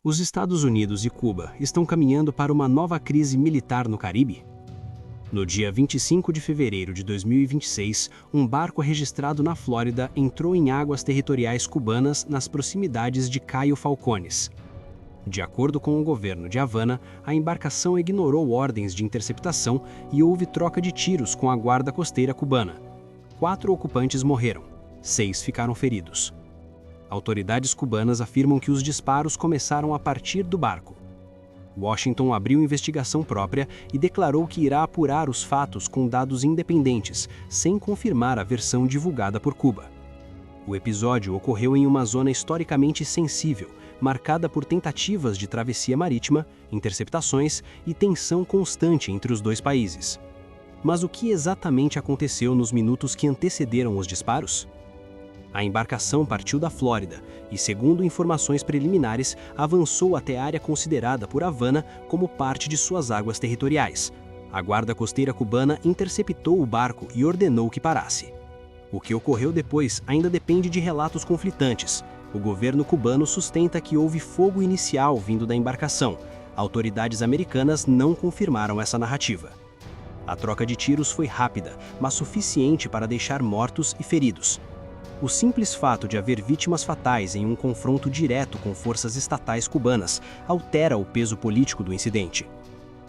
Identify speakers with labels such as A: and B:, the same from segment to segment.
A: Os Estados Unidos e Cuba estão caminhando para uma nova crise militar no Caribe? No dia 25 de fevereiro de 2026, um barco registrado na Flórida entrou em águas territoriais cubanas nas proximidades de Cayo Falcones. De acordo com o governo de Havana, a embarcação ignorou ordens de interceptação e houve troca de tiros com a guarda costeira cubana. 4 ocupantes morreram, 6 ficaram feridos. Autoridades cubanas afirmam que os disparos começaram a partir do barco. Washington abriu investigação própria e declarou que irá apurar os fatos com dados independentes, sem confirmar a versão divulgada por Cuba. O episódio ocorreu em uma zona historicamente sensível, marcada por tentativas de travessia marítima, interceptações e tensão constante entre os dois países. Mas o que exatamente aconteceu nos minutos que antecederam os disparos? A embarcação partiu da Flórida e, segundo informações preliminares, avançou até a área considerada por Havana como parte de suas águas territoriais. A guarda costeira cubana interceptou o barco e ordenou que parasse. O que ocorreu depois ainda depende de relatos conflitantes. O governo cubano sustenta que houve fogo inicial vindo da embarcação. Autoridades americanas não confirmaram essa narrativa. A troca de tiros foi rápida, mas suficiente para deixar mortos e feridos. O simples fato de haver vítimas fatais em um confronto direto com forças estatais cubanas altera o peso político do incidente.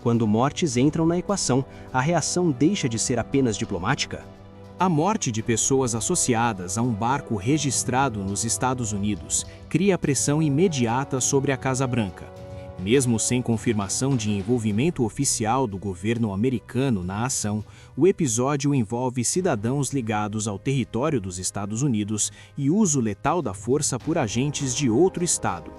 A: Quando mortes entram na equação, a reação deixa de ser apenas diplomática?
B: A morte de pessoas associadas a um barco registrado nos Estados Unidos cria pressão imediata sobre a Casa Branca. Mesmo sem confirmação de envolvimento oficial do governo americano na ação, o episódio envolve cidadãos ligados ao território dos Estados Unidos e uso letal da força por agentes de outro estado.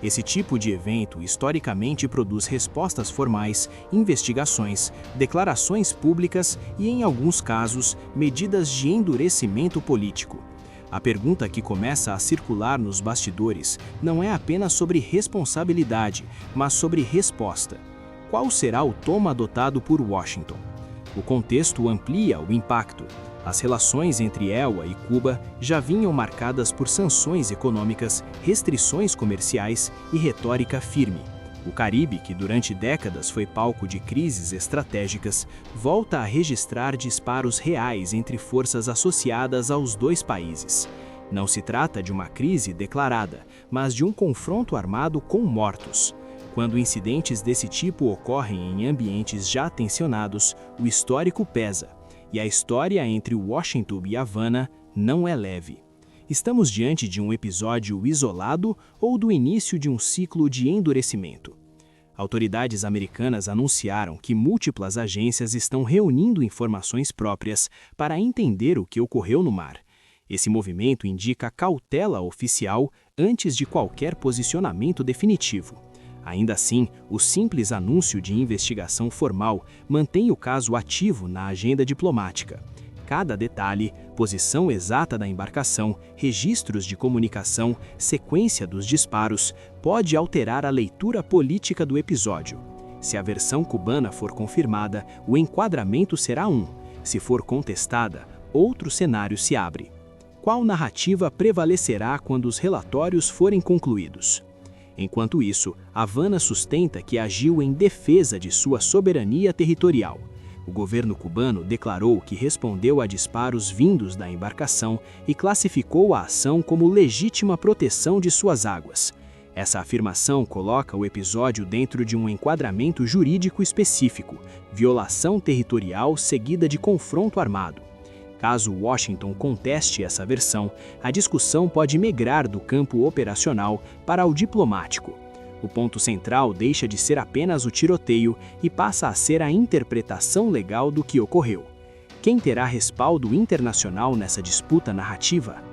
B: Esse tipo de evento historicamente produz respostas formais, investigações, declarações públicas e, em alguns casos, medidas de endurecimento político. A pergunta que começa a circular nos bastidores não é apenas sobre responsabilidade, mas sobre resposta. Qual será o tom adotado por Washington? O contexto amplia o impacto. As relações entre ELA e Cuba já vinham marcadas por sanções econômicas, restrições comerciais e retórica firme. O Caribe, que durante décadas foi palco de crises estratégicas, volta a registrar disparos reais entre forças associadas aos dois países. Não se trata de uma crise declarada, mas de um confronto armado com mortos. Quando incidentes desse tipo ocorrem em ambientes já tensionados, o histórico pesa, e a história entre Washington e Havana não é leve. Estamos diante de um episódio isolado ou do início de um ciclo de endurecimento? Autoridades americanas anunciaram que múltiplas agências estão reunindo informações próprias para entender o que ocorreu no mar. Esse movimento indica cautela oficial antes de qualquer posicionamento definitivo. Ainda assim, o simples anúncio de investigação formal mantém o caso ativo na agenda diplomática. Cada detalhe, posição exata da embarcação, registros de comunicação, sequência dos disparos, pode alterar a leitura política do episódio. Se a versão cubana for confirmada, o enquadramento será um. Se for contestada, outro cenário se abre. Qual narrativa prevalecerá quando os relatórios forem concluídos? Enquanto isso, Havana sustenta que agiu em defesa de sua soberania territorial. O governo cubano declarou que respondeu a disparos vindos da embarcação e classificou a ação como legítima proteção de suas águas. Essa afirmação coloca o episódio dentro de um enquadramento jurídico específico, violação territorial seguida de confronto armado. Caso Washington conteste essa versão, a discussão pode migrar do campo operacional para o diplomático. O ponto central deixa de ser apenas o tiroteio e passa a ser a interpretação legal do que ocorreu. Quem terá respaldo internacional nessa disputa narrativa?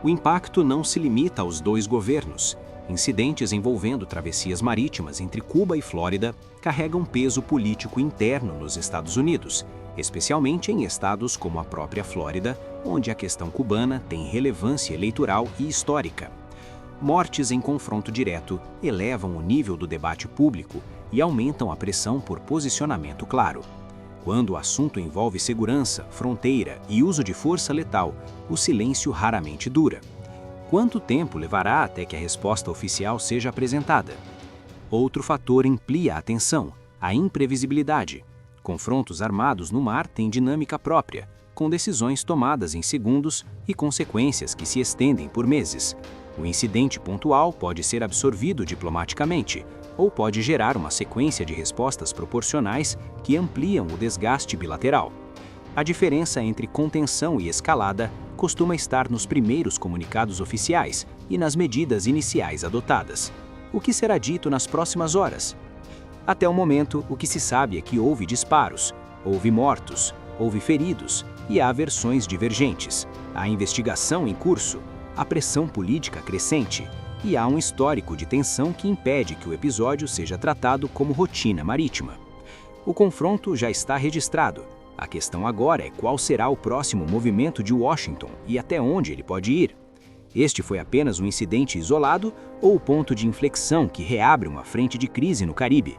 C: O impacto não se limita aos dois governos. Incidentes envolvendo travessias marítimas entre Cuba e Flórida carregam peso político interno nos Estados Unidos, especialmente em estados como a própria Flórida, onde a questão cubana tem relevância eleitoral e histórica. Mortes em confronto direto elevam o nível do debate público e aumentam a pressão por posicionamento claro. Quando o assunto envolve segurança, fronteira e uso de força letal, o silêncio raramente dura. Quanto tempo levará até que a resposta oficial seja apresentada? Outro fator amplia a tensão: a imprevisibilidade. Confrontos armados no mar têm dinâmica própria, com decisões tomadas em segundos e consequências que se estendem por meses. O incidente pontual pode ser absorvido diplomaticamente, ou pode gerar uma sequência de respostas proporcionais que ampliam o desgaste bilateral. A diferença entre contenção e escalada costuma estar nos primeiros comunicados oficiais e nas medidas iniciais adotadas. O que será dito nas próximas horas? Até o momento, o que se sabe é que houve disparos, houve mortos, houve feridos e há versões divergentes. Há investigação em curso, há pressão política crescente e há um histórico de tensão que impede que o episódio seja tratado como rotina marítima. O confronto já está registrado. A questão agora é qual será o próximo movimento de Washington e até onde ele pode ir. Este foi apenas um incidente isolado ou o ponto de inflexão que reabre uma frente de crise no Caribe?